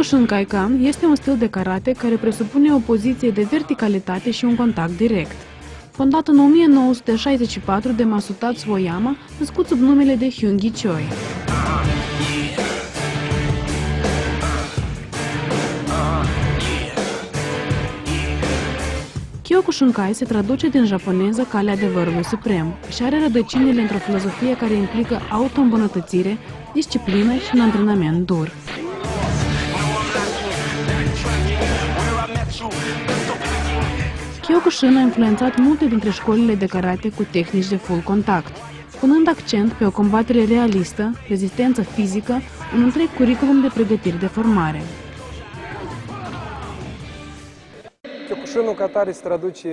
Kyokushinkai-kan este un stil de karate care presupune o poziție de verticalitate și un contact direct. Fondat în 1964 de Masutatsu Oyama, născut sub numele de Hyungi Choi. Kyokushinkai se traduce din japoneză calea adevărului suprem și are rădăcinile într-o filozofie care implică auto-îmbunătățire, disciplină și un antrenament dur. Kyokushin a influențat multe dintre școlile de karate cu tehnici de full contact, punând accent pe o combatere realistă, rezistență fizică, un întreg curriculum de pregătire de formare. Kyokushinul ca tare se traduce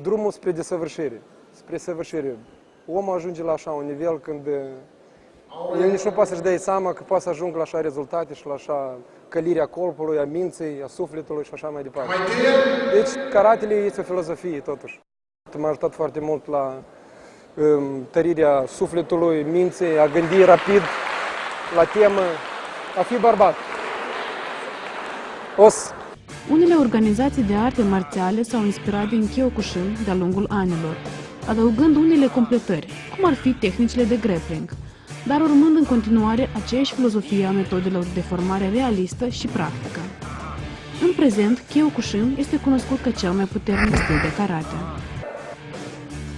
drumul spre desăvârșire, spre săvârșire. Omul ajunge la așa un nivel când el nici nu poate să-și dea seama că poate să ajungă la așa rezultate și la așa călirea corpului, a minții, a sufletului și așa mai departe. Deci karatele este o filozofie totuși. M-a ajutat foarte mult la tărirea sufletului, minții, a gândi rapid la temă, a fi bărbat. Unele organizații de arte marțiale s-au inspirat din Kyokushin de-a lungul anilor, adăugând unele completări, cum ar fi tehnicile de grappling, dar urmând în continuare aceeași filozofie a metodelor de formare realistă și practică. În prezent, Kyokushin este cunoscut ca cel mai puternic stil de karate.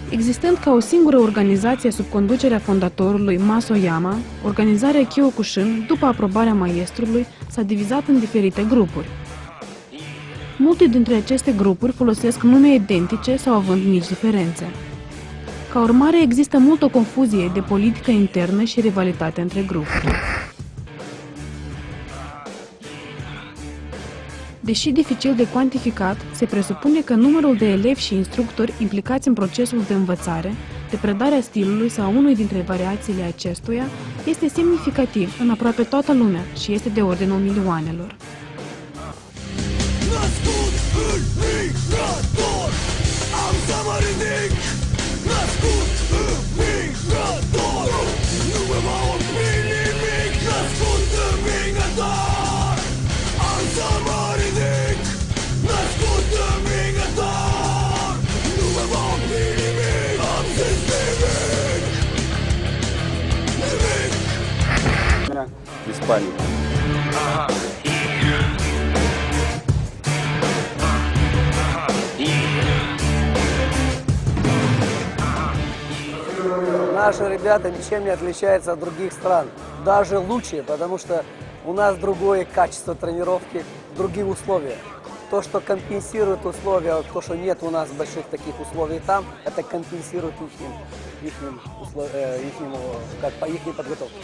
Existând ca o singură organizație sub conducerea fondatorului Mas Oyama, organizarea Kyokushin, după aprobarea maestrului, s-a divizat în diferite grupuri. Multe dintre aceste grupuri folosesc nume identice sau având mici diferențe. Ca urmare, există multă confuzie de politică internă și rivalitate între grupuri. Deși dificil de cuantificat, se presupune că numărul de elevi și instructori implicați în procesul de învățare, de predarea stilului sau unui dintre variațiile acestuia, este semnificativ în aproape toată lumea și este de ordinul milioanelor. Испании. Наши ребята ничем не отличаются от других стран, даже лучше, потому что у нас другое качество тренировки, другие условия. То, что компенсирует условия, то, что нет у нас больших таких условий там, это компенсирует их подготовке.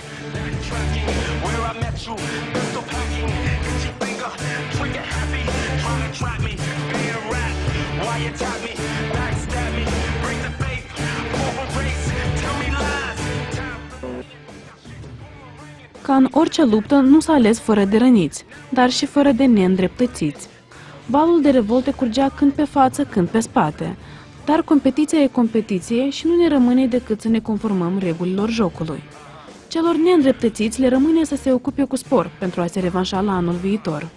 Ca în orice luptă, nu s-a ales fără de răniți, dar și fără de neîndreptățiți. Valul de revolte curgea când pe față, când pe spate. Dar competiția e competiție și nu ne rămâne decât să ne conformăm regulilor jocului. Celor neîndreptățiți le rămâne să se ocupe cu sport pentru a se revanșa la anul viitor.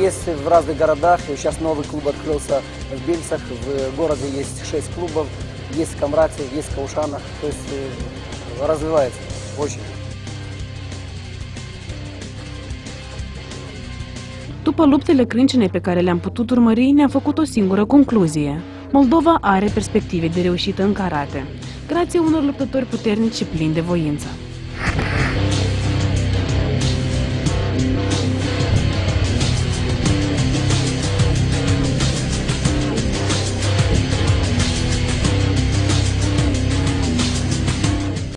Есть в разных городах, сейчас новый клуб открылся в Бельцах, в городе есть 6 клубов, есть в Камрате, есть в Каушанах, то есть развивается очень. După luptele crâncene pe care le-am putut urmări, ne-a făcut o singură concluzie. Moldova are perspective de reușită în karate, grație unor luptători puternici și plini de voință.